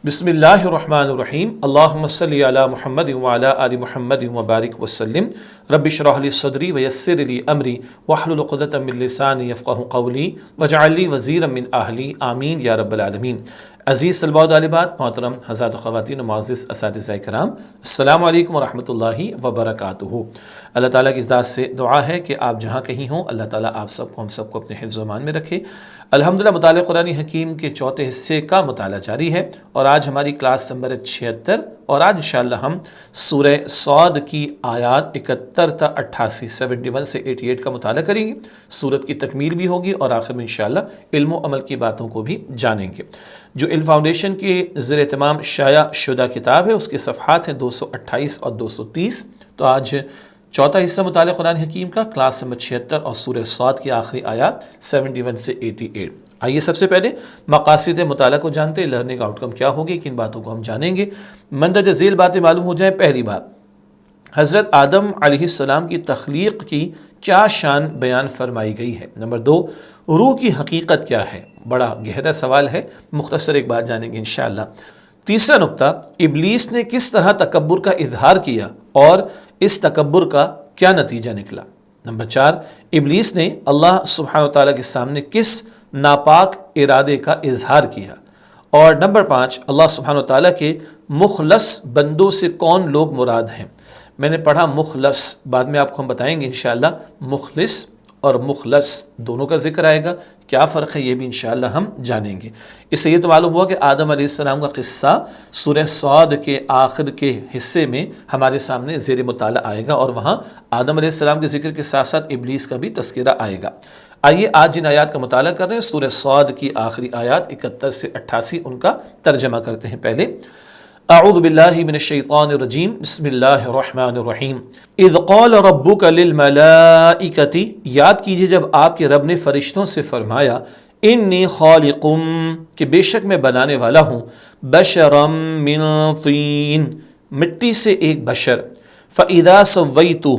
بسم اللہ الرحمن الرحیم اللہم صلی علی محمد وعلی آل محمد وبارک وسلم رب اشرح لی صدری ویسر لی امری واحلل عقدۃ من لسانی یفقہوا قولی واجعل لی وزیرا من اہلی آمین یا رب العالمین۔ عزیز طلباء و طالبات، محترم حضرات و خواتین و معزز اساتذہ کرام، السلام علیکم ورحمۃ اللہ وبرکاتہ۔ اللہ تعالیٰ کی ذات سے دعا ہے کہ آپ جہاں کہیں ہوں، اللہ تعالیٰ آپ سب کو ہم سب کو اپنے حفظ و امان میں رکھے۔ الحمدللہ مطالعہ قرآن حکیم کے چوتھے حصے کا مطالعہ جاری ہے اور آج ہماری کلاس نمبر 76 اور آج انشاءاللہ ہم سورہ صاد کی آیات 71 تا 88 71 سے 88 کا مطالعہ کریں گے۔ سورت کی تکمیل بھی ہوگی اور آخر میں انشاءاللہ علم و عمل کی باتوں کو بھی جانیں گے۔ جو علم فاؤنڈیشن کے زیر اہتمام شائع شدہ کتاب ہے، اس کے صفحات ہیں 228 اور 230۔ تو آج چوتھا حصہ مطالعہ قرآن حکیم کا کلاس نمبر 76 اور سورہ صاد کی آخری آیات 71 سے 88۔ آئیے سب سے پہلے مقاصد مطالعہ کو جانتے ہیں، لرننگ آؤٹ کم کیا ہوگی، کن باتوں کو ہم جانیں گے، مندرجہ ذیل باتیں معلوم ہو جائیں۔ پہلی بات، حضرت آدم علیہ السلام کی تخلیق کی کیا شان بیان فرمائی گئی ہے۔ نمبر 2، روح کی حقیقت کیا ہے، بڑا گہرا سوال ہے، مختصر ایک بات جانیں گے انشاءاللہ۔ تیسرا نقطہ، ابلیس نے کس طرح تکبر کا اظہار کیا اور اس تکبر کا کیا نتیجہ نکلا۔ نمبر 4، ابلیس نے اللہ سبحانہ وتعالیٰ کے سامنے کس ناپاک ارادے کا اظہار کیا۔ اور نمبر 5، اللہ سبحانہ وتعالیٰ کے مخلص بندوں سے کون لوگ مراد ہیں۔ میں نے پڑھا مخلص، بعد میں آپ کو ہم بتائیں گے انشاءاللہ مخلص اور مخلص دونوں کا ذکر آئے گا، کیا فرق ہے یہ بھی انشاءاللہ ہم جانیں گے۔ اس سے یہ تو معلوم ہوا کہ آدم علیہ السلام کا قصہ سورہ صاد کے آخر کے حصے میں ہمارے سامنے زیر مطالعہ آئے گا اور وہاں آدم علیہ السلام کے ذکر کے ساتھ ساتھ ابلیس کا بھی تذکرہ آئے گا۔ آئیے آج جن آیات کا مطالعہ کر رہے ہیں، سورہ صاد کی آخری آیات 71 سے 88، ان کا ترجمہ کرتے ہیں۔ پہلے اعوذ باللہ من الشیطان الرجیم، بسم اللہ الرحمن الرحیم۔ اذ قال ربک للملائکۃ، یاد کیجئے جب آپ کے رب نے فرشتوں سے فرمایا، انی خالق، کہ بے شک میں بنانے والا ہوں، بشرا من طین، مٹی سے ایک بشر، فاذا سویتہ،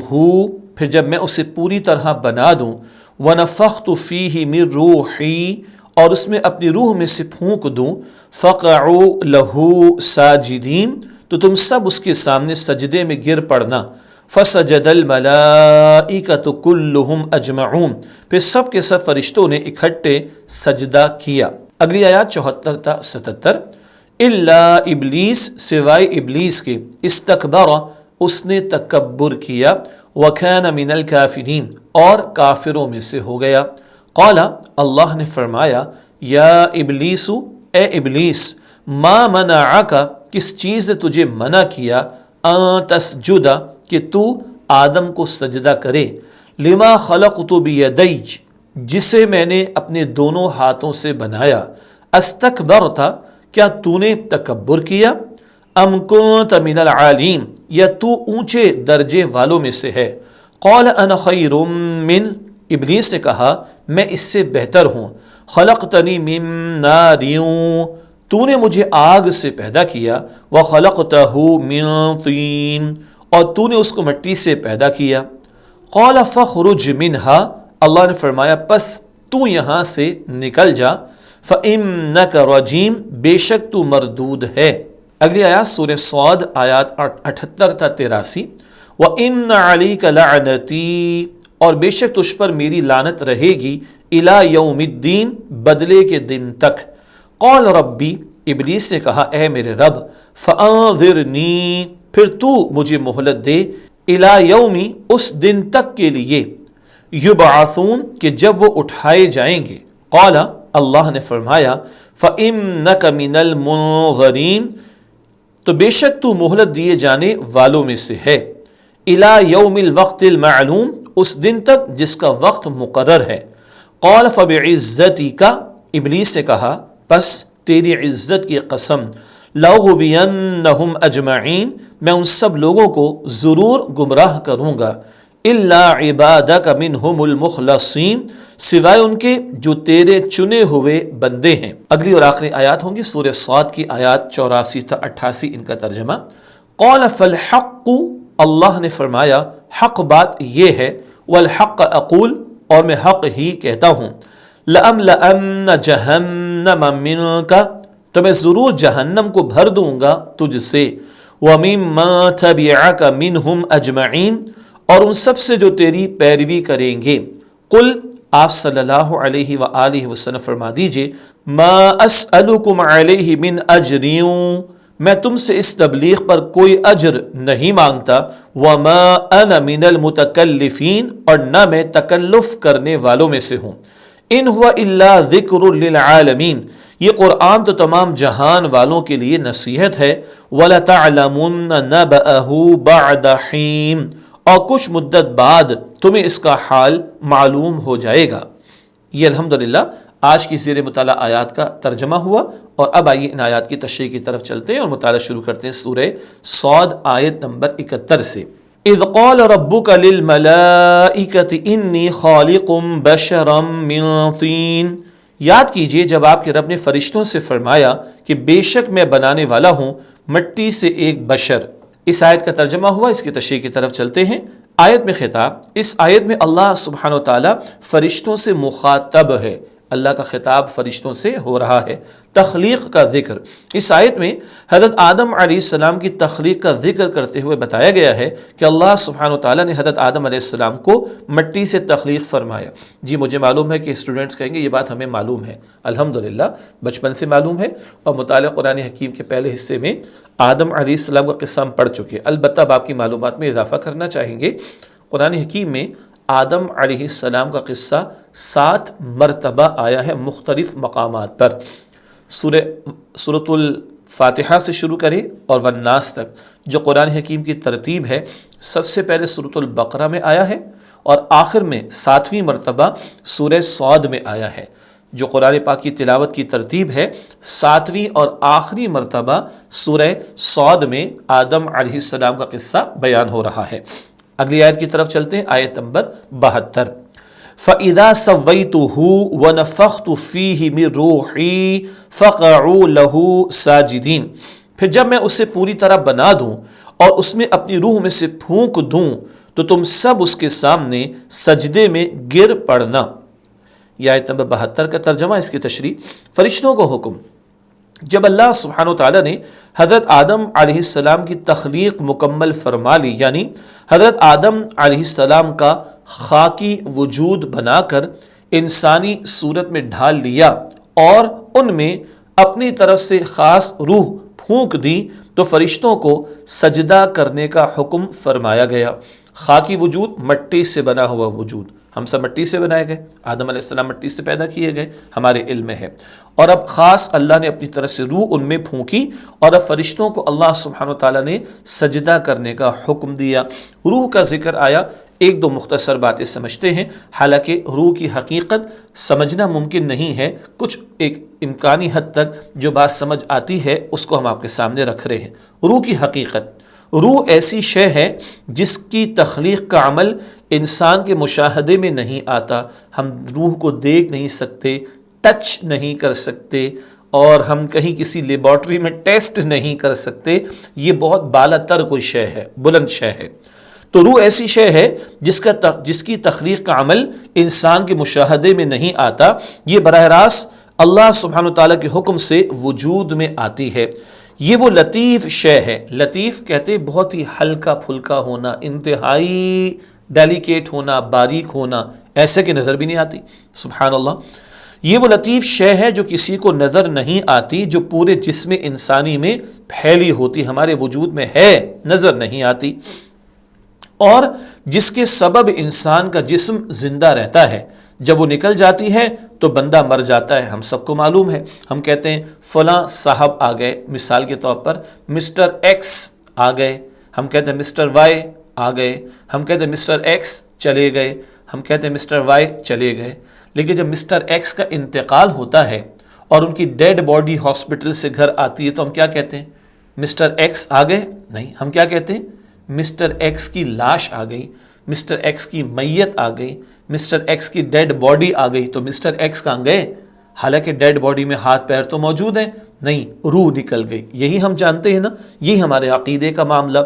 پھر جب میں اسے پوری طرح بنا دوں، ونفخت فیہ من روحی، اور اس میں اپنی روح میں سے پھونک دوں، فقعوا لہ ساجدین، تو تم سب اس کے سامنے سجدے میں گر پڑنا، فسجد الملائکۃ کلہم اجمعون، پھر سب کے سب فرشتوں نے اکٹھے سجدہ کیا۔ اگلی آیات 74 تا 77، الا ابلیس، سوائے ابلیس کے، استکبر، اس نے تکبر کیا، وکان من الکافرین، اور کافروں میں سے ہو گیا۔ قال، اللہ نے فرمایا، یا ابلیس، اے ابلیس، ما منعک، کس چیز نے تجھے منع کیا، ان تسجد، کہ تو آدم کو سجدہ کرے، لما خلقت بیدی، جسے میں نے اپنے دونوں ہاتھوں سے بنایا، استکبرت، کیا تو نے تکبر کیا، ام کنت من العالین، یا تو اونچے درجے والوں میں سے ہے۔ قال انا خیر من، ابلیس نے کہا میں اس سے بہتر ہوں، خلقتنی من نار، تو نے مجھے آگ سے پیدا کیا، وخلقتہ من طین، اور تو نے اس کو مٹی سے پیدا کیا۔ قال فاخرج منہا، اللہ نے فرمایا پس تو یہاں سے نکل جا، فإنک رجیم، بے شک تو مردود ہے۔ اگلی آیات سورہ صاد آیات 78 تا 83، وَإِنَّ عَلَيْكَ لَعْنَتِي، اور بے شک تجھ پر میری لعنت رہے گی، اِلَى يَوْمِ الدِّينِ، بدلے کے دن تک۔ قال ربی، ابلیس نے کہا اے میرے رب، فَأَنظِرْنِي، پھر تو مجھے مہلت دے، اِلَى يَوْمِ، اس دن تک کے لیے، یبعثون، کہ جب وہ اٹھائے جائیں گے۔ قال، اللہ نے فرمایا، فَإِنَّكَ مِنَ الْمُنظَرِينَ، تو بے شک تو مہلت دیے جانے والوں میں سے ہے، اِلَى يَوْمِ الْوَقْتِ الْمَعْلُومِ، اس دن تک جس کا وقت مقرر ہے۔ قال فَبِعِزَّتِكَ، ابلیس نے کہا پس تیری عزت کی قسم، لَأُغْوِيَنَّهُمْ أَجْمَعِينَ، میں ان سب لوگوں کو ضرور گمراہ کروں گا، إِلَّا عِبَادَكَ مِنْهُمُ الْمُخْلَصِينَ، سوائے ان کے جو تیرے چنے ہوئے بندے ہیں۔ اگلی اور آخری آیات ہوں گی سورہ صاد کی آیات 84 تا 88، ان کا ترجمہ۔ قال فالحق، اللہ نے فرمایا حق بات یہ ہے، والحق اقول، اور میں حق ہی کہتا ہوں، لَأَمْلَأَنَّ جَهَنَّمَ مِنْكَ، تو میں ضرور جہنم کو بھر دوں گا تجھ سے، وَمِمَّن تَبِعَكَ مِنْهُمْ أَجْمَعِينَ، اور ان سب سے جو تیری پیروی کریں گے۔ قل، آپ صلی اللہ علیہ وآلہ وسلم فرما دیجئے، ما اسألکم علیہ من اجر، میں تم سے اس تبلیغ پر کوئی اجر نہیں مانگتا، وما انا من المتکلفین، اور نہ میں تکلف کرنے والوں میں سے ہوں، ان هو الا ذکر للعالمین، یہ قرآن تو تمام جہان والوں کے لیے نصیحت ہے، وَلَتَعْلَمُنَّ نَبَأَهُ بَعْدَ حِینٍ، اور کچھ مدت بعد تمہیں اس کا حال معلوم ہو جائے گا۔ یہ الحمدللہ آج کی زیر مطالعہ آیات کا ترجمہ ہوا، اور اب آئیے ان آیات کی تشریح کی طرف چلتے ہیں اور مطالعہ شروع کرتے ہیں سورہ صاد آیت نمبر 71 سے۔ اِذْ قَالَ رَبُّكَ لِلْمَلَائِكَةِ إِنِّي خَالِقٌ بَشَرًا مِّن طِینٍ، یاد کیجئے جب آپ کے رب نے فرشتوں سے فرمایا کہ بے شک میں بنانے والا ہوں مٹی سے ایک بشر۔ اس آیت کا ترجمہ ہوا، اس کی تشریح کی طرف چلتے ہیں۔ آیت میں خطاب، اس آیت میں اللہ سبحانہ و تعالیٰ فرشتوں سے مخاطب ہے، اللہ کا خطاب فرشتوں سے ہو رہا ہے۔ تخلیق کا ذکر، اس آیت میں حضرت آدم علیہ السلام کی تخلیق کا ذکر کرتے ہوئے بتایا گیا ہے کہ اللہ سبحانہ و تعالیٰ نے حضرت آدم علیہ السلام کو مٹی سے تخلیق فرمایا۔ جی مجھے معلوم ہے کہ اسٹوڈنٹس کہیں گے یہ بات ہمیں معلوم ہے، الحمدللہ بچپن سے معلوم ہے، اور مطالعہ قرآن حکیم کے پہلے حصے میں آدم علیہ السلام کا قصہ ہم پڑھ چکے ہیں۔ البتہ اب آپ کی معلومات میں اضافہ کرنا چاہیں گے، قرآن حکیم میں آدم علیہ السلام کا قصہ 7 مرتبہ آیا ہے مختلف مقامات پر۔ سورۃ الفاتحہ سے شروع کریں اور والناس تک جو قرآن حکیم کی ترتیب ہے، سب سے پہلے سورۃ البقرہ میں آیا ہے، اور آخر میں 7ویں مرتبہ سورہ صاد میں آیا ہے۔ جو قرآن پاک کی تلاوت کی ترتیب ہے، 7ویں اور آخری مرتبہ سورہ صاد میں آدم علیہ السلام کا قصہ بیان ہو رہا ہے۔ اگلی آیت کی طرف چلتے ہیں، آیت نمبر 72۔ فَإِذَا سَوَّيْتُهُ وَنَفَخْتُ فِيهِ مِن رُوحِي فَقَعُوا لَهُ سَاجِدِينَ، پھر جب میں اسے پوری طرح بنا دوں اور اس میں اپنی روح میں سے پھونک دوں تو تم سب اس کے سامنے سجدے میں گر پڑنا۔ یہ آیت نمبر 72 کا ترجمہ، اس کی تشریح۔ فرشتوں کو حکم، جب اللہ سبحانہ وتعالیٰ نے حضرت آدم علیہ السلام کی تخلیق مکمل فرما لی، یعنی حضرت آدم علیہ السلام کا خاکی وجود بنا کر انسانی صورت میں ڈھال لیا اور ان میں اپنی طرف سے خاص روح پھونک دی، تو فرشتوں کو سجدہ کرنے کا حکم فرمایا گیا۔ خاکی وجود، مٹی سے بنا ہوا وجود، ہم سب مٹی سے بنائے گئے، آدم علیہ السلام مٹی سے پیدا کیے گئے، ہمارے علم میں ہے، اور اب خاص اللہ نے اپنی طرف سے روح ان میں پھونکی، اور اب فرشتوں کو اللہ سبحانہ وتعالیٰ نے سجدہ کرنے کا حکم دیا۔ روح کا ذکر آیا، ایک دو مختصر باتیں سمجھتے ہیں، حالانکہ روح کی حقیقت سمجھنا ممکن نہیں ہے، کچھ ایک امکانی حد تک جو بات سمجھ آتی ہے اس کو ہم آپ کے سامنے رکھ رہے ہیں۔ روح کی حقیقت، روح ایسی شے ہے جس کی تخلیق کا عمل انسان کے مشاہدے میں نہیں آتا، ہم روح کو دیکھ نہیں سکتے، ٹچ نہیں کر سکتے، اور ہم کہیں کسی لیبارٹری میں ٹیسٹ نہیں کر سکتے، یہ بہت بالا تر کوئی شے ہے، بلند شے ہے۔ تو روح ایسی شے ہے جس کی تخلیق کا عمل انسان کے مشاہدے میں نہیں آتا، یہ براہ راست اللہ سبحانہ وتعالیٰ کے حکم سے وجود میں آتی ہے۔ یہ وہ لطیف شے ہے، لطیف کہتے بہت ہی ہلکا پھلکا ہونا، انتہائی ڈیلیکیٹ ہونا، باریک ہونا، ایسے کہ نظر بھی نہیں آتی، سبحان اللہ۔ یہ وہ لطیف شے ہے جو کسی کو نظر نہیں آتی، جو پورے جسم انسانی میں پھیلی ہوتی، ہمارے وجود میں ہے، نظر نہیں آتی، اور جس کے سبب انسان کا جسم زندہ رہتا ہے۔ جب وہ نکل جاتی ہے تو بندہ مر جاتا ہے، ہم سب کو معلوم ہے۔ ہم کہتے ہیں فلاں صاحب آ گئے، مثال کے طور پر مسٹر ایکس آ گئے، ہم کہتے ہیں مسٹر وائی آ گئے، ہم کہتے ہیں مسٹر ایکس چلے گئے، ہم کہتے ہیں مسٹر وائی چلے گئے۔ لیکن جب مسٹر ایکس کا انتقال ہوتا ہے اور ان کی ڈیڈ باڈی ہاسپٹل سے گھر آتی ہے تو ہم کیا کہتے ہیں؟ مسٹر ایکس آ گئے؟ نہیں، ہم کیا کہتے ہیں؟ مسٹر ایکس کی لاش آ گئی، مسٹر ایکس کی میت آ گئی، مسٹر ایکس کی ڈیڈ باڈی آ گئی، تو مسٹر ایکس کہاں گئے؟ حالانکہ ڈیڈ باڈی میں ہاتھ پیر تو موجود ہیں، نہیں، روح نکل گئی۔ یہی ہم جانتے ہیں نا، یہی ہمارے عقیدے کا معاملہ،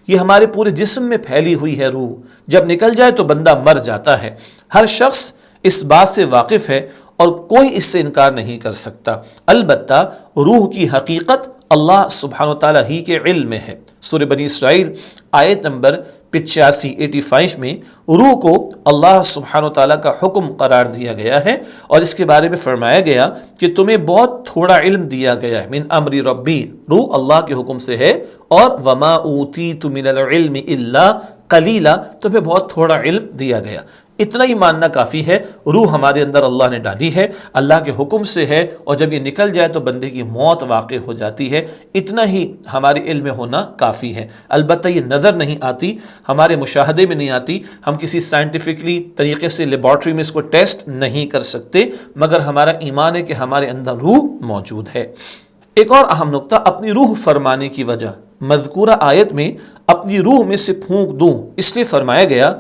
یہ ہمارے پورے جسم میں پھیلی ہوئی ہے روح، جب نکل جائے تو بندہ مر جاتا ہے۔ ہر شخص اس بات سے واقف ہے، اور کوئی اس سے انکار نہیں کر سکتا۔ البتہ روح کی حقیقت اللہ سبحانہ وتعالیٰ ہی کے علم میں ہے۔ سورہ بنی اسرائیل آیت نمبر 85 میں روح کو اللہ سبحانہ وتعالیٰ کا حکم قرار دیا گیا ہے، اور اس کے بارے میں فرمایا گیا کہ تمہیں بہت تھوڑا علم دیا گیا ہے۔ من امر ربی، روح اللہ کے حکم سے ہے، اور وما اوتیت من العلم الا قلیلا، تمہیں بہت تھوڑا علم دیا گیا۔ اتنا ہی ماننا کافی ہے، روح ہمارے اندر اللہ نے ڈالی ہے، اللہ کے حکم سے ہے، اور جب یہ نکل جائے تو بندے کی موت واقع ہو جاتی ہے۔ اتنا ہی ہمارے علم میں ہونا کافی ہے۔ البتہ یہ نظر نہیں آتی، ہمارے مشاہدے میں نہیں آتی، ہم کسی سائنٹیفکلی طریقے سے لیبارٹری میں اس کو ٹیسٹ نہیں کر سکتے، مگر ہمارا ایمان ہے کہ ہمارے اندر روح موجود ہے۔ ایک اور اہم نقطہ، اپنی روح فرمانے کی وجہ۔ مذکورہ آیت میں اپنی روح میں سے پھونک دوں اس لیے فرمایا گیا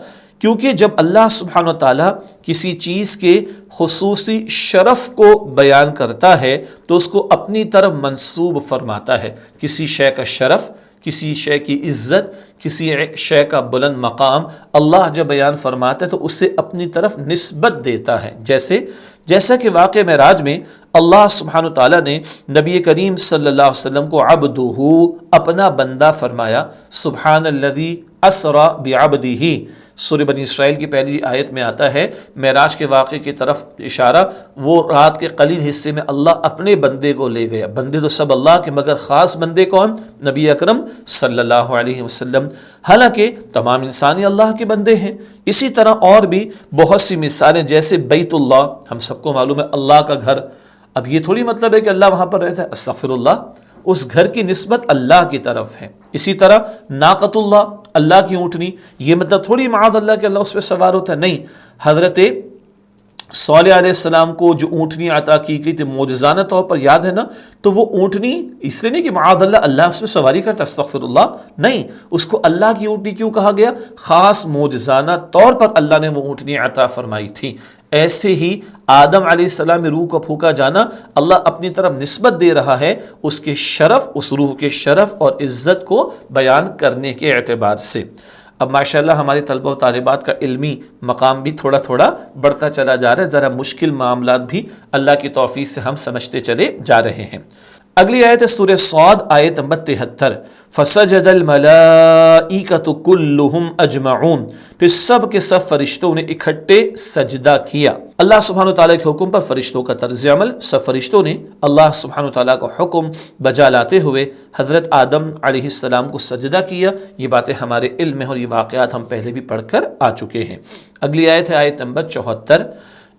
کیونکہ جب اللہ سبحانہ وتعالیٰ کسی چیز کے خصوصی شرف کو بیان کرتا ہے تو اس کو اپنی طرف منسوب فرماتا ہے۔ کسی شے کا شرف، کسی شے کی عزت، کسی شے کا بلند مقام اللہ جب بیان فرماتا ہے تو اسے اپنی طرف نسبت دیتا ہے۔ جیسا کہ واقعہ معراج میں اللہ سبحانہ تعالیٰ نے نبی کریم صلی اللہ علیہ وسلم کو عبدہ، اپنا بندہ فرمایا۔ سبحان الذی اسری بعبدہ، سورہ بنی اسرائیل کی پہلی آیت میں آتا ہے، معراج کے واقعے کی طرف اشارہ۔ وہ رات کے قلیل حصے میں اللہ اپنے بندے کو لے گیا۔ بندے تو سب اللہ کے، مگر خاص بندے کون؟ نبی اکرم صلی اللہ علیہ وسلم۔ حالانکہ تمام انسانی اللہ کے بندے ہیں۔ اسی طرح اور بھی بہت سی مثالیں، جیسے بیت اللہ، ہم سب کو معلوم ہے اللہ کا گھر۔ اب یہ تھوڑی مطلب ہے کہ اللہ وہاں پر رہتا ہے، استغفر اللہ، اس گھر کی نسبت اللہ کی طرف ہے۔ اسی طرح ناقۃ اللہ، اللہ کی اونٹنی، یہ مطلب تھوڑی معاذ اللہ کہ اللہ اس پہ سوار ہوتا ہے، نہیں۔ حضرت صالح علیہ السلام کو جو اونٹنی عطا کی گئی تھی معجزانہ طور پر، یاد ہے نا، تو وہ اونٹنی اس لیے نہیں کہ معاذ اللہ اس پہ سواری کرتا، استغفر اللہ، نہیں، اس کو اللہ کی اونٹنی کیوں کہا گیا؟ خاص معجزانہ طور پر اللہ نے وہ اونٹنی عطا فرمائی تھی۔ ایسے ہی آدم علیہ السلام میں روح کا پھونکا جانا، اللہ اپنی طرف نسبت دے رہا ہے اس کے شرف، اس روح کے شرف اور عزت کو بیان کرنے کے اعتبار سے۔ اب ماشاءاللہ ہمارے طلبہ و طالبات کا علمی مقام بھی تھوڑا تھوڑا بڑھتا چلا جا رہا ہے، ذرا مشکل معاملات بھی اللہ کی توفیق سے ہم سمجھتے چلے جا رہے ہیں۔ اگلی آیت ہے سورہ صاد آیت نمبر 73، فسجد الملائکۃ کلہم اجمعون، پھر سب کے سب فرشتوں نے اکٹھے سجدہ کیا۔ اللہ سبحانہ وتعالیٰ کے حکم پر فرشتوں کا طرز عمل، سب فرشتوں نے اللہ سبحانہ وتعالیٰ کا حکم بجا لاتے ہوئے حضرت آدم علیہ السلام کو سجدہ کیا۔ یہ باتیں ہمارے علم میں اور یہ واقعات ہم پہلے بھی پڑھ کر آ چکے ہیں۔ اگلی آیت ہے آیت نمبر 74،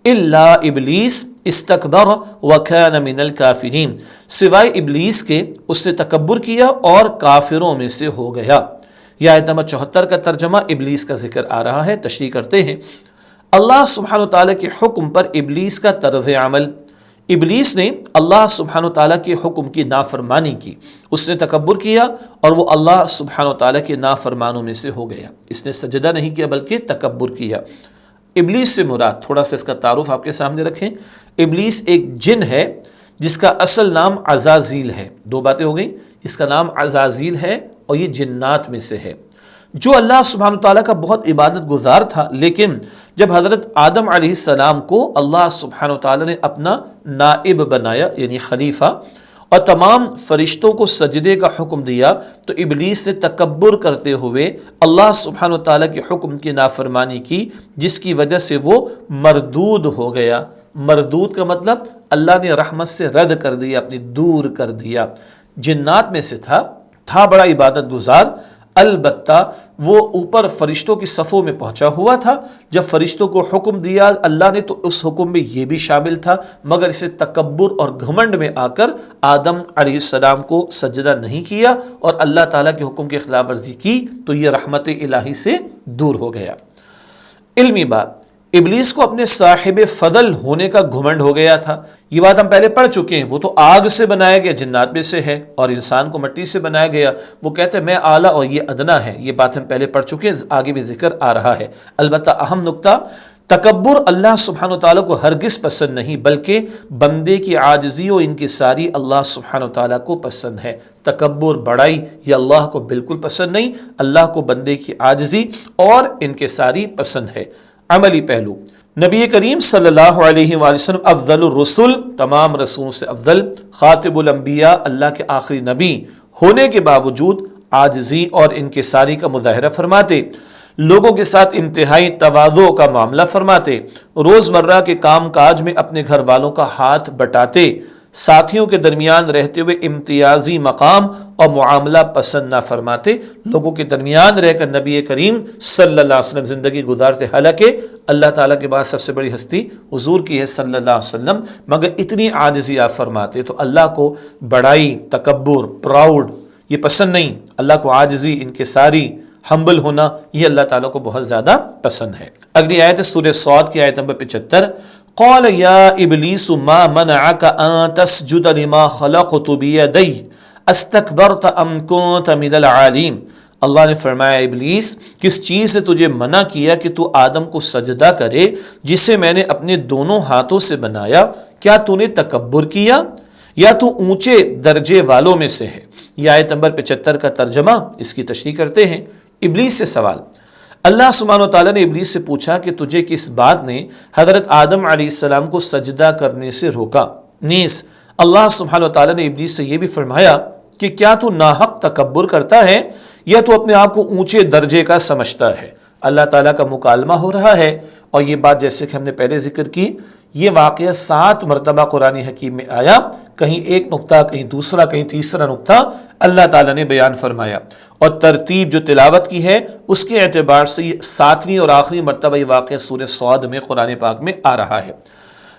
الا ابلیس استکبر وکان من الکافرین، سوائے ابلیس کے اس نے تکبر کیا اور کافروں میں سے ہو گیا۔ یہ آیت نمبر 74 کا ترجمہ ابلیس کا ذکر آ رہا ہے، تشریح کرتے ہیں۔ اللہ سبحانہ تعالیٰ کے حکم پر ابلیس کا طرز عمل، ابلیس نے اللہ سبحانہ تعالیٰ کے حکم کی نافرمانی کی، اس نے تکبر کیا اور وہ اللہ سبحانہ تعالیٰ کے نافرمانوں میں سے ہو گیا۔ اس نے سجدہ نہیں کیا بلکہ تکبر کیا۔ ابلیس سے مراد، تھوڑا سا اس کا تعارف آپ کے سامنے رکھیں، ابلیس ایک جن ہے جس کا اصل نام عزازیل ہے۔ دو باتیں ہو گئیں، اس کا نام عزازیل ہے اور یہ جنات میں سے ہے، جو اللہ سبحانہ تعالیٰ کا بہت عبادت گزار تھا، لیکن جب حضرت آدم علیہ السلام کو اللہ سبحانہ تعالیٰ نے اپنا نائب بنایا، یعنی خلیفہ، اور تمام فرشتوں کو سجدے کا حکم دیا، تو ابلیس نے تکبر کرتے ہوئے اللہ سبحانہ تعالیٰ کے حکم کی نافرمانی کی، جس کی وجہ سے وہ مردود ہو گیا۔ مردود کا مطلب اللہ نے رحمت سے رد کر دیا، اپنی دور کر دیا۔ جنات میں سے تھا بڑا عبادت گزار، البتہ وہ اوپر فرشتوں کی صفوں میں پہنچا ہوا تھا۔ جب فرشتوں کو حکم دیا اللہ نے تو اس حکم میں یہ بھی شامل تھا، مگر اسے تکبر اور گھمنڈ میں آ کر آدم علیہ السلام کو سجدہ نہیں کیا اور اللہ تعالیٰ کے حکم کی خلاف ورزی کی، تو یہ رحمت الہی سے دور ہو گیا۔ علمی بات، ابلیس کو اپنے صاحب فضل ہونے کا گھمنڈ ہو گیا تھا۔ یہ بات ہم پہلے پڑھ چکے ہیں، وہ تو آگ سے بنایا گیا، جنات میں سے ہے، اور انسان کو مٹی سے بنایا گیا۔ وہ کہتے ہیں میں اعلیٰ اور یہ ادنا ہے، یہ بات ہم پہلے پڑھ چکے ہیں، آگے بھی ذکر آ رہا ہے۔ البتہ اہم نقطہ، تکبر اللہ سبحانہ تعالیٰ کو ہرگز پسند نہیں، بلکہ بندے کی عاجزی و انکساری اللہ سبحانہ تعالیٰ کو پسند ہے۔ تکبر، بڑائی یہ اللہ کو بالکل پسند نہیں، اللہ کو بندے کی عاجزی اور انکساری پسند ہے۔ عملی پہلو، نبی کریم صلی اللہ علیہ وآلہ وسلم افضل الرسل، تمام رسولوں سے افضل، خاتم الانبیاء، اللہ کے آخری نبی ہونے کے باوجود عاجزی اور انکساری کا مظاہرہ فرماتے، لوگوں کے ساتھ انتہائی تواضع کا معاملہ فرماتے، روزمرہ کے کام کاج میں اپنے گھر والوں کا ہاتھ بٹاتے، ساتھیوں کے درمیان رہتے ہوئے امتیازی مقام اور معاملہ پسند نہ فرماتے، لوگوں کے درمیان رہ کر نبی کریم صلی اللہ علیہ وسلم زندگی گزارتے، حالانکہ اللہ تعالیٰ کے بعد سب سے بڑی ہستی حضور کی ہے صلی اللہ علیہ وسلم، مگر اتنی عاجزی آپ فرماتے۔ تو اللہ کو بڑائی، تکبر، پراؤڈ یہ پسند نہیں، اللہ کو عاجزی، انکساری، ہمبل ہونا یہ اللہ تعالیٰ کو بہت زیادہ پسند ہے۔ اگلی آیت سورہ صاد کی آیت نمبر 75، قال یا ابلیس ما منعک ان تسجد لما خلقت بیدی استکبرت ام کنت من العالین۔ اللہ نے فرمایا ابلیس کس چیز سے تجھے منع کیا کہ تو آدم کو سجدہ کرے جسے میں نے اپنے دونوں ہاتھوں سے بنایا، کیا تو نے تکبر کیا یا تو اونچے درجے والوں میں سے ہے؟ یہ آیت نمبر 75 کا ترجمہ، اس کی تشریح کرتے ہیں۔ ابلیس سے سوال، اللہ سبحانہ وتعالیٰ نے ابلیس سے پوچھا کہ تجھے کس بات نے حضرت آدم علیہ السلام کو سجدہ کرنے سے روکا؟ نیز اللہ سبحانہ وتعالیٰ نے ابلیس سے یہ بھی فرمایا کہ کیا تو ناحق تکبر کرتا ہے یا تو اپنے آپ کو اونچے درجے کا سمجھتا ہے؟ اللہ تعالیٰ کا مکالمہ ہو رہا ہے، اور یہ بات جیسے کہ ہم نے پہلے ذکر کی، یہ واقعہ 7 مرتبہ قرآن حکیم میں آیا، کہیں ایک نقطہ، کہیں دوسرا، کہیں تیسرا نقطہ اللہ تعالیٰ نے بیان فرمایا، اور ترتیب جو تلاوت کی ہے اس کے اعتبار سے یہ 7ویں اور آخری مرتبہ یہ واقعہ سورہ صاد میں قرآن پاک میں آ رہا ہے۔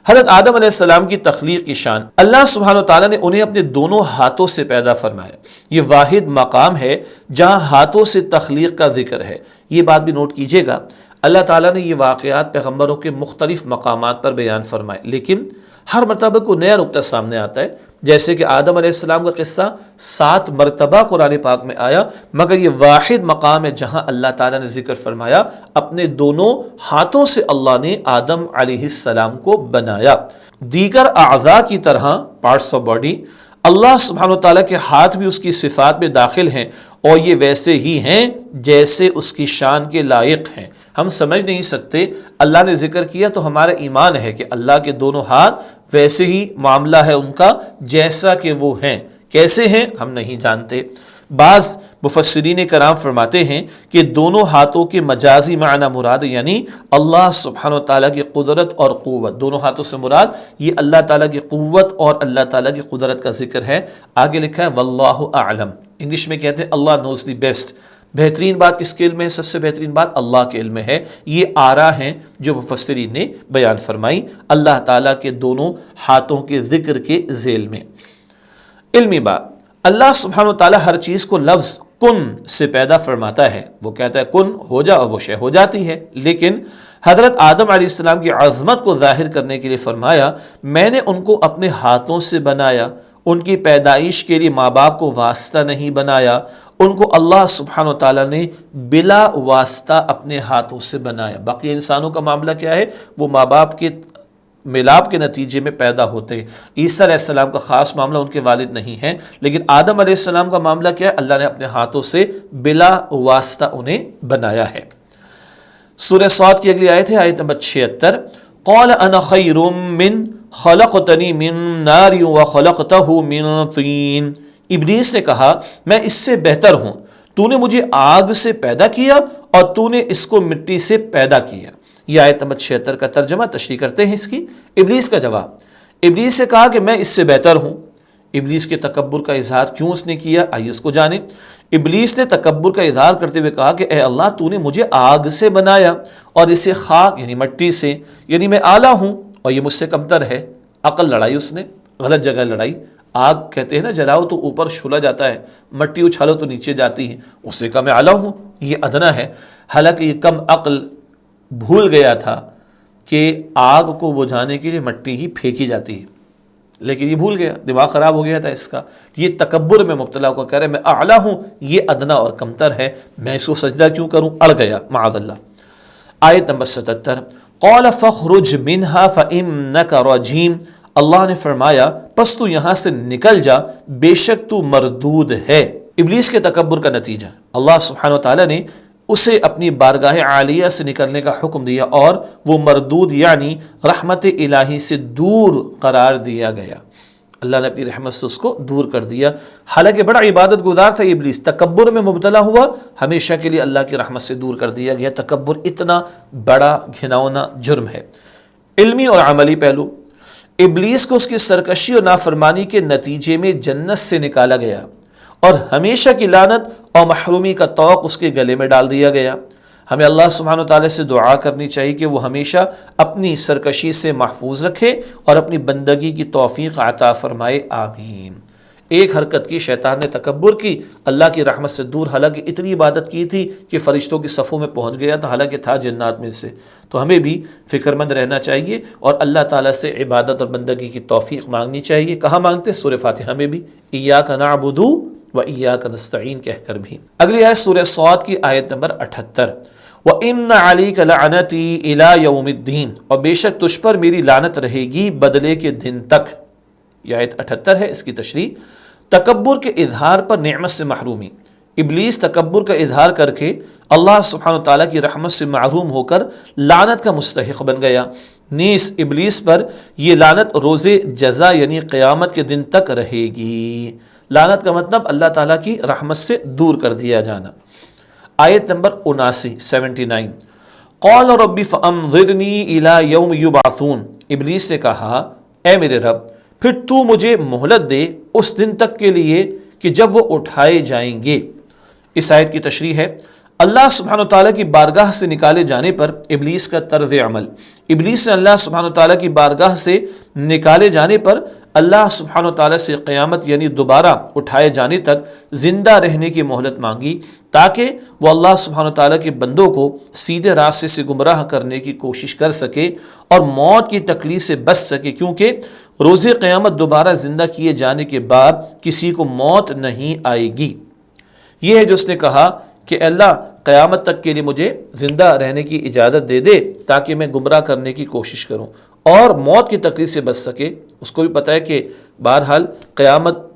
حضرت آدم علیہ السلام کی تخلیق کی شان، اللہ سبحانہ وتعالیٰ نے انہیں اپنے دونوں ہاتھوں سے پیدا فرمایا۔ یہ واحد مقام ہے جہاں ہاتھوں سے تخلیق کا ذکر ہے۔ یہ بات بھی نوٹ کیجئے گا، اللہ تعالیٰ نے یہ واقعات پیغمبروں کے مختلف مقامات پر بیان فرمائے، لیکن ہر مرتبہ کو نیا نقطہ سامنے آتا ہے، جیسے کہ آدم علیہ السلام کا قصہ 7 مرتبہ قرآن پاک میں آیا، مگر یہ واحد مقام ہے جہاں اللہ تعالیٰ نے ذکر فرمایا اپنے دونوں ہاتھوں سے اللہ نے آدم علیہ السلام کو بنایا۔ دیگر اعضاء کی طرح پارٹس آف باڈی، اللہ سبحانہ وتعالیٰ کے ہاتھ بھی اس کی صفات میں داخل ہیں، اور یہ ویسے ہی ہیں جیسے اس کی شان کے لائق ہیں۔ ہم سمجھ نہیں سکتے، اللہ نے ذکر کیا تو ہمارا ایمان ہے کہ اللہ کے دونوں ہاتھ ویسے ہی معاملہ ہے ان کا جیسا کہ وہ ہیں، کیسے ہیں ہم نہیں جانتے۔ بعض مفسرین کرام فرماتے ہیں کہ دونوں ہاتھوں کے مجازی معنی مراد، یعنی اللہ سبحانہ وتعالیٰ کی قدرت اور قوت، دونوں ہاتھوں سے مراد یہ اللہ تعالیٰ کی قوت اور اللہ تعالیٰ کی قدرت کا ذکر ہے۔ آگے لکھا ہے واللہ اعلم، انگلش میں کہتے ہیں اللہ نوز دی بیسٹ۔ بہترین بات کس کے علم میں ہے؟ سب سے بہترین بات اللہ کے علم میں ہے۔ یہ آرا ہیں جو مفسرین نے بیان فرمائی اللہ تعالیٰ کے دونوں ہاتھوں کے ذکر کے ذیل میں۔ علمی بات، اللہ سبحانہ وتعالیٰ ہر چیز کو لفظ کن سے پیدا فرماتا ہے، وہ کہتا ہے کن ہو جا اور وہ شے ہو جاتی ہے، لیکن حضرت آدم علیہ السلام کی عظمت کو ظاہر کرنے کے لیے فرمایا میں نے ان کو اپنے ہاتھوں سے بنایا، ان کی پیدائش کے لیے ماں باپ کو واسطہ نہیں بنایا، ان کو اللہ سبحانہ وتعالیٰ نے بلا واسطہ اپنے ہاتھوں سے بنایا۔ باقی انسانوں کا معاملہ کیا ہے؟ وہ ماں باپ کے ملاپ کے نتیجے میں پیدا ہوتے ہیں۔ عیسیٰ علیہ السلام کا خاص معاملہ ان کے والد نہیں ہیں، لیکن آدم علیہ السلام کا معاملہ کیا ہے؟ اللہ نے اپنے ہاتھوں سے بلا واسطہ انہیں بنایا ہے۔ سورہ صاد کی اگلی آیت ہے آیت نمبر 76، قال انا خیر من خلقتنی من نار وخلقتہ من طین۔ ابلیس نے کہا میں اس سے بہتر ہوں، تو نے مجھے آگ سے پیدا کیا اور تو نے اس کو مٹی سے پیدا کیا۔ یہ آیت نمبر 76 کا ترجمہ، تشریح کرتے ہیں اس کی۔ ابلیس کا جواب، ابلیس سے کہا کہ میں اس سے بہتر ہوں۔ ابلیس کے تکبر کا اظہار کیوں اس نے کیا، آئیے اس کو جانیں۔ ابلیس نے تکبر کا اظہار کرتے ہوئے کہا کہ اے اللہ تو نے مجھے آگ سے بنایا اور اسے خاک یعنی مٹی سے، یعنی میں اعلیٰ ہوں اور یہ مجھ سے کمتر ہے۔ عقل لڑائی اس نے، غلط جگہ لڑائی۔ آگ کہتے ہیں نا جلاؤ تو اوپر چھولا جاتا ہے، مٹی اچھالو تو نیچے جاتی ہے، اس سے کہا میں اعلیٰ ہوں، یہ ادنا ہے۔ حالانکہ یہ کم عقل بھول گیا تھا کہ آگ کو بجھانے کے لیے مٹی ہی پھینکی جاتی ہے، لیکن یہ بھول گیا، دماغ خراب ہو گیا تھا اس کا۔ یہ تکبر میں مبتلا ہو کر کہہ رہے میں اعلیٰ ہوں، یہ ادنا اور کمتر ہے، میں اس کو سجدہ کیوں کروں؟ اڑ گیا معاذ اللہ۔ آیت نمبر 77، قال فاخرج منها فإنك رجیم۔ اللہ نے فرمایا پس تو یہاں سے نکل جا، بے شک تو مردود ہے۔ ابلیس کے تکبر کا نتیجہ اللہ سبحانہ وتعالیٰ نے اسے اپنی بارگاہ عالیہ سے نکلنے کا حکم دیا اور وہ مردود یعنی رحمت الہی سے دور قرار دیا گیا۔ اللہ نے اپنی رحمت سے اس کو دور کر دیا، حالانکہ بڑا عبادت گزار تھا ابلیس، تکبر میں مبتلا ہوا، ہمیشہ کے لیے اللہ کی رحمت سے دور کر دیا گیا۔ تکبر اتنا بڑا گھناؤنا جرم ہے۔ علمی اور عملی پہلو، ابلیس کو اس کی سرکشی اور نافرمانی کے نتیجے میں جنت سے نکالا گیا اور ہمیشہ کی لعنت اور محرومی کا طوق اس کے گلے میں ڈال دیا گیا۔ ہمیں اللہ سبحانہ وتعالی سے دعا کرنی چاہیے کہ وہ ہمیشہ اپنی سرکشی سے محفوظ رکھے اور اپنی بندگی کی توفیق عطا فرمائے، آمین۔ ایک حرکت کی، شیطان نے تکبر کی، اللہ کی رحمت سے دور، حالانکہ اتنی عبادت کی تھی کہ فرشتوں کی صفوں میں پہنچ گیا تھا، حالانکہ تھا جنات میں سے۔ تو ہمیں بھی فکر مند رہنا چاہیے اور اللہ تعالیٰ سے عبادت اور بندگی کی توفیق مانگنی چاہیے۔ کہاں مانگتے؟ سورہ فاتحہ میں بھی، ایاک نعبد و ایاک نستعین کہہ کر بھی۔ اگلی آیت سورہ صاد کی آیت نمبر 78، وَإِنَّ عَلَيْكَ لَعْنَتِي إِلَىٰ يَوْمِ الدِّينِ، اور بے شک تجھ پر میری لعنت رہے گی بدلے کے دن تک۔ یہ آیت 78 ہے، اس کی تشریح، تکبر کے اظہار پر نعمت سے محرومی۔ ابلیس تکبر کا اظہار کر کے اللہ سبحانہ وتعالیٰ کی رحمت سے محروم ہو کر لعنت کا مستحق بن گیا۔ نیز ابلیس پر یہ لعنت روز جزا یعنی قیامت کے دن تک رہے گی۔ لعنت کا مطلب اللہ تعالیٰ کی رحمت سے دور کر دیا جانا۔ آیت نمبر 79 قال رب فانظرنی الی یوم یبعثون، ابلیس سے کہا اے میرے رب پھر تو مجھے مہلت دے اس دن تک کے لیے کہ جب وہ اٹھائے جائیں گے۔ اس آیت کی تشریح ہے، اللہ سبحانہ وتعالیٰ کی بارگاہ سے نکالے جانے پر ابلیس کا طرز عمل۔ ابلیس نے اللہ سبحانہ وتعالیٰ کی بارگاہ سے نکالے جانے پر اللہ سبحانہ وتعالیٰ سے قیامت یعنی دوبارہ اٹھائے جانے تک زندہ رہنے کی مہلت مانگی، تاکہ وہ اللہ سبحانہ وتعالیٰ کے بندوں کو سیدھے راستے سے گمراہ کرنے کی کوشش کر سکے اور موت کی تکلیف سے بچ سکے، کیونکہ روز قیامت دوبارہ زندہ کیے جانے کے بعد کسی کو موت نہیں آئے گی۔ یہ ہے جو اس نے کہا کہ اللہ قیامت تک کے لیے مجھے زندہ رہنے کی اجازت دے دے تاکہ میں گمراہ کرنے کی کوشش کروں اور موت کی تکلیف سے بچ سکے۔ اس کو بھی پتہ ہے کہ بہرحال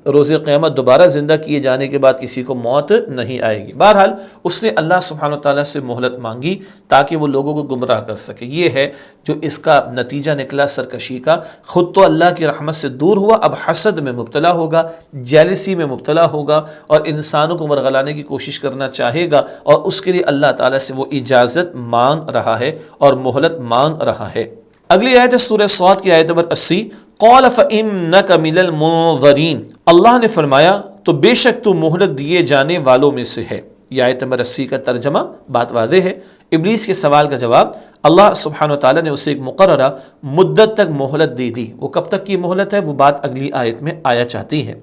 روز قیامت دوبارہ زندہ کیے جانے کے بعد کسی کو موت نہیں آئے گی۔ بہرحال اس نے اللہ سبحانہ وتعالیٰ سے مہلت مانگی تاکہ وہ لوگوں کو گمراہ کر سکے۔ یہ ہے جو اس کا نتیجہ نکلا سرکشی کا۔ خود تو اللہ کی رحمت سے دور ہوا، اب حسد میں مبتلا ہوگا، جیلسی میں مبتلا ہوگا اور انسانوں کو ورغلانے کی کوشش کرنا چاہے گا، اور اس کے لیے اللہ تعالیٰ سے وہ اجازت مانگ رہا ہے اور مہلت مانگ رہا ہے۔ اگلی آیت ہے سورہ صاد کی آیت نمبر 80، قال فإنک من المنظرین، اللہ نے فرمایا تو بے شک تو مہلت دیے جانے والوں میں سے ہے۔ یہ آیت نمبر 80 کا ترجمہ، بات واضح ہے۔ ابلیس کے سوال کا جواب، اللہ سبحانہ وتعالیٰ نے اسے ایک مقررہ مدت تک مہلت دے دی۔ وہ کب تک کی مہلت ہے وہ بات اگلی آیت میں آیا چاہتی ہے۔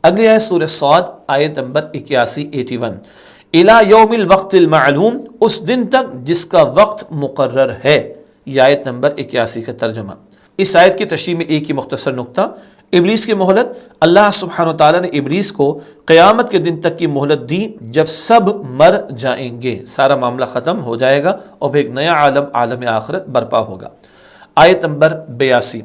اگلی آیت سورہ صاد آیت نمبر 81 الی یوم الوقت المعلوم، اس دن تک جس کا وقت مقرر ہے۔ یہ آیت نمبر 81 کا ترجمہ۔ اس آیت کی تشریح میں ایک ہی مختصر نقطہ، ابلیس کی مہلت، اللہ سبحانہ وتعالیٰ نے ابلیس کو قیامت کے دن تک کی مہلت دی، جب سب مر جائیں گے، سارا معاملہ ختم ہو جائے گا اور ایک نیا عالم آخرت برپا ہوگا۔ آیت نمبر 82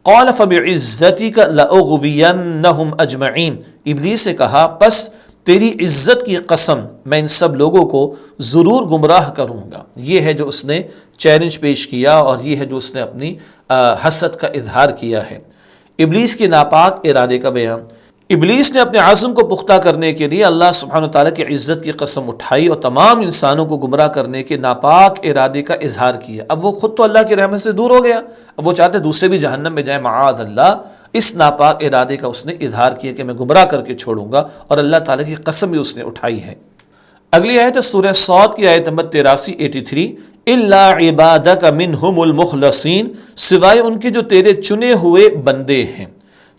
قال فبعزتک لأغوینہم اجمعین، ابلیس سے کہا پس تیری عزت کی قسم میں ان سب لوگوں کو ضرور گمراہ کروں گا۔ یہ ہے جو اس نے چیلنج پیش کیا اور یہ ہے جو اس نے اپنی حسد کا اظہار کیا ہے۔ ابلیس کے ناپاک ارادے کا بیان، ابلیس نے اپنے عزم کو پختہ کرنے کے لیے اللہ سبحانہ وتعالیٰ کی عزت کی قسم اٹھائی اور تمام انسانوں کو گمراہ کرنے کے ناپاک ارادے کا اظہار کیا۔ اب وہ خود تو اللہ کی رحمت سے دور ہو گیا، اب وہ چاہتے دوسرے بھی جہنم میں جائیں، معاذ اللہ۔ اس ناپاک ارادے کا اس نے اظہار کیا کہ میں گمراہ کر کے چھوڑوں گا، اور اللہ تعالیٰ کی قسم بھی اس نے اٹھائی ہے۔ اگلی آیت ہے سورہ صاد کی آیت نمبر 83 الا عبادک منہم المخلصین، سوائے ان کے جو تیرے چنے ہوئے بندے ہیں۔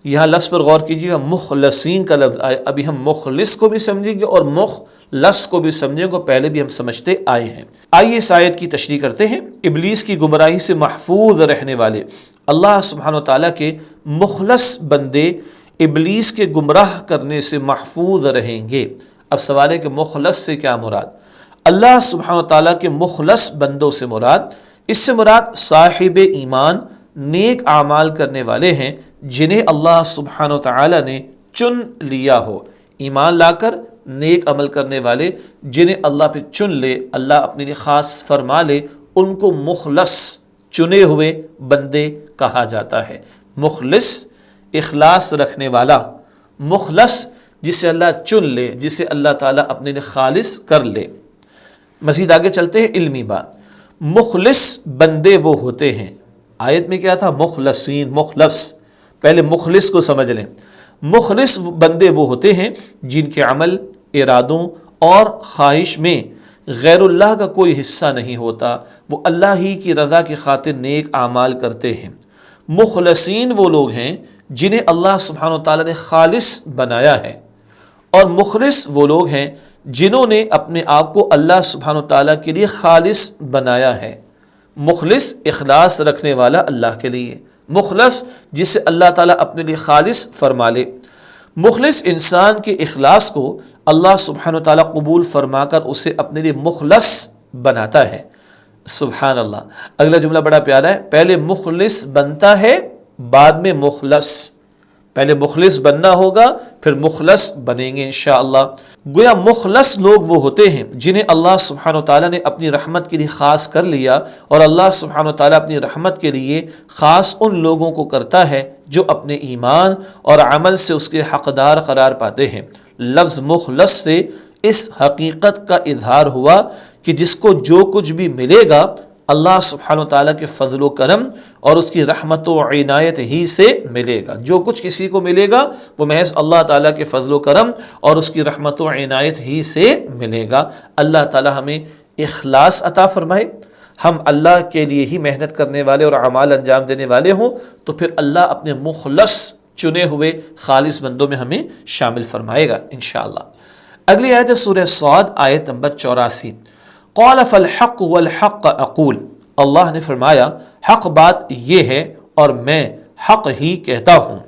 یہاں لفظ پر غور کیجیے گا، مخلصین کا لفظ آئے، ابھی ہم مخلص کو بھی سمجھیں گے اور مخلص کو بھی سمجھیں گے، پہلے بھی ہم سمجھتے آئے ہیں۔ آئیے اس آیت کی تشریح کرتے ہیں۔ ابلیس کی گمراہی سے محفوظ رہنے والے اللہ سبحانہ وتعالیٰ کے مخلص بندے ابلیس کے گمراہ کرنے سے محفوظ رہیں گے۔ اب سوال ہے کہ مخلص سے کیا مراد؟ اللہ سبحانہ وتعالیٰ کے مخلص بندوں سے مراد، اس سے مراد صاحب ایمان، نیک اعمال کرنے والے ہیں جنہیں اللہ سبحانہ وتعالیٰ نے چن لیا ہو، ایمان لا کر نیک عمل کرنے والے جنہیں اللہ پہ چن لے، اللہ اپنے لیے خاص فرما لے، ان کو مخلص چنے ہوئے بندے کہا جاتا ہے۔ مخلص اخلاص رکھنے والا، مخلص جسے اللہ چن لے، جسے اللہ تعالیٰ اپنے لیے خالص کر لے۔ مزید آگے چلتے ہیں، علمی بات، مخلص بندے وہ ہوتے ہیں، آیت میں کیا تھا؟ مخلصین، مخلص، پہلے مخلص کو سمجھ لیں۔ مخلص بندے وہ ہوتے ہیں جن کے عمل، ارادوں اور خواہش میں غیر اللہ کا کوئی حصہ نہیں ہوتا، وہ اللہ ہی کی رضا کی خاطر نیک اعمال کرتے ہیں۔ مخلصین وہ لوگ ہیں جنہیں اللہ سبحانہ وتعالیٰ نے خالص بنایا ہے، اور مخلص وہ لوگ ہیں جنہوں نے اپنے آپ کو اللہ سبحانہ وتعالیٰ کے لیے خالص بنایا ہے۔ مخلص اخلاص رکھنے والا اللہ کے لیے، مخلص جسے اللہ تعالیٰ اپنے لیے خالص فرما لے۔ مخلص انسان کے اخلاص کو اللہ سبحانہ وتعالیٰ قبول فرما کر اسے اپنے لیے مخلص بناتا ہے۔ سبحان اللہ، اگلا جملہ بڑا پیارا ہے، پہلے مخلص بنتا ہے بعد میں مخلص، پہلے مخلص بننا ہوگا پھر مخلص بنیں گے انشاءاللہ۔ گویا مخلص لوگ وہ ہوتے ہیں جنہیں اللہ سبحانہ وتعالیٰ نے اپنی رحمت کے لیے خاص کر لیا، اور اللہ سبحانہ وتعالیٰ اپنی رحمت کے لیے خاص ان لوگوں کو کرتا ہے جو اپنے ایمان اور عمل سے اس کے حقدار قرار پاتے ہیں۔ لفظ مخلص سے اس حقیقت کا اظہار ہوا کہ جس کو جو کچھ بھی ملے گا اللہ سبحانہ وتعالیٰ کے فضل و کرم اور اس کی رحمت و عنایت ہی سے ملے گا۔ جو کچھ کسی کو ملے گا وہ محض اللہ تعالیٰ کے فضل و کرم اور اس کی رحمت و عنایت ہی سے ملے گا۔ اللہ تعالیٰ ہمیں اخلاص عطا فرمائے، ہم اللہ کے لیے ہی محنت کرنے والے اور اعمال انجام دینے والے ہوں، تو پھر اللہ اپنے مخلص چنے ہوئے خالص بندوں میں ہمیں شامل فرمائے گا انشاءاللہ۔ اگلی آیت ہے سورہ صاد، آیت نمبر 84۔ قال فالحق والحق اقول، اللہ نے فرمایا حق بات یہ ہے اور میں حق ہی کہتا ہوں۔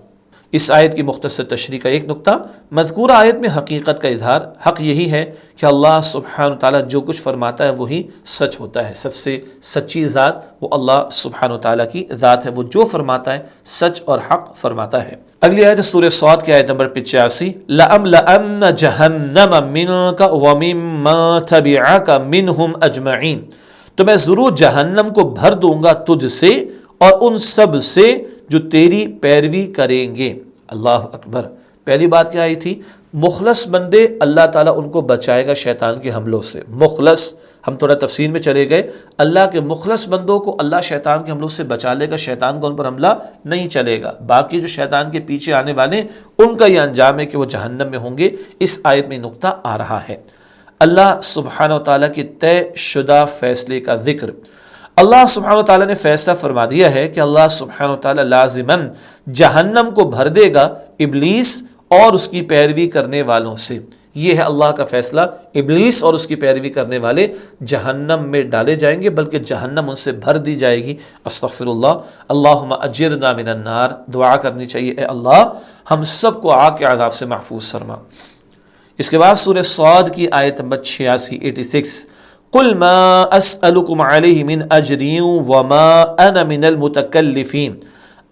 اس آیت کی مختصر تشریح کا ایک نقطہ، مذکورہ آیت میں حقیقت کا اظہار، حق یہی ہے کہ اللہ سبحانہ تعالیٰ جو کچھ فرماتا ہے وہی سچ ہوتا ہے، سب سے سچی ذات وہ اللہ سبحانہ تعالیٰ کی ذات ہے، وہ جو فرماتا ہے سچ اور حق فرماتا ہے۔ اگلی آیت سورہ صاد کی آیت نمبر 85، لَأَمْلَأَنَّ جَهَنَّمَ مِنْكَ وَمِمَّن تَبِعَكَ مِنْهُمْ أَجْمَعِينَ، تو میں ضرور جہنم کو بھر دوں گا تجھ سے اور ان سب سے جو تیری پیروی کریں گے۔ اللہ اکبر، پہلی بات کیا آئی تھی؟ مخلص بندے اللہ تعالیٰ ان کو بچائے گا شیطان کے حملوں سے۔ مخلص، ہم تھوڑا تفصیل میں چلے گئے، اللہ کے مخلص بندوں کو اللہ شیطان کے حملوں سے بچا لے گا، شیطان کو ان پر حملہ نہیں چلے گا۔ باقی جو شیطان کے پیچھے آنے والے ان کا یہ انجام ہے کہ وہ جہنم میں ہوں گے۔ اس آیت میں نقطہ آ رہا ہے اللہ سبحانہ وتعالیٰ کے طے شدہ فیصلے کا ذکر۔ اللہ سبحانہ وتعالیٰ نے فیصلہ فرما دیا ہے کہ اللہ سبحانہ وتعالیٰ لازماً جہنم کو بھر دے گا ابلیس اور اس کی پیروی کرنے والوں سے۔ یہ ہے اللہ کا فیصلہ، ابلیس اور اس کی پیروی کرنے والے جہنم میں ڈالے جائیں گے، بلکہ جہنم ان سے بھر دی جائے گی۔ استغفر اللہ، اللہم اجرنا من النار، دعا کرنی چاہیے، اے اللہ ہم سب کو آگ کے عذاب سے محفوظ فرما۔ اس کے بعد سورہ صاد کی آیت نمبر 86، قل ما اسألکم علیہ من اجر وما انا من المتکلفین،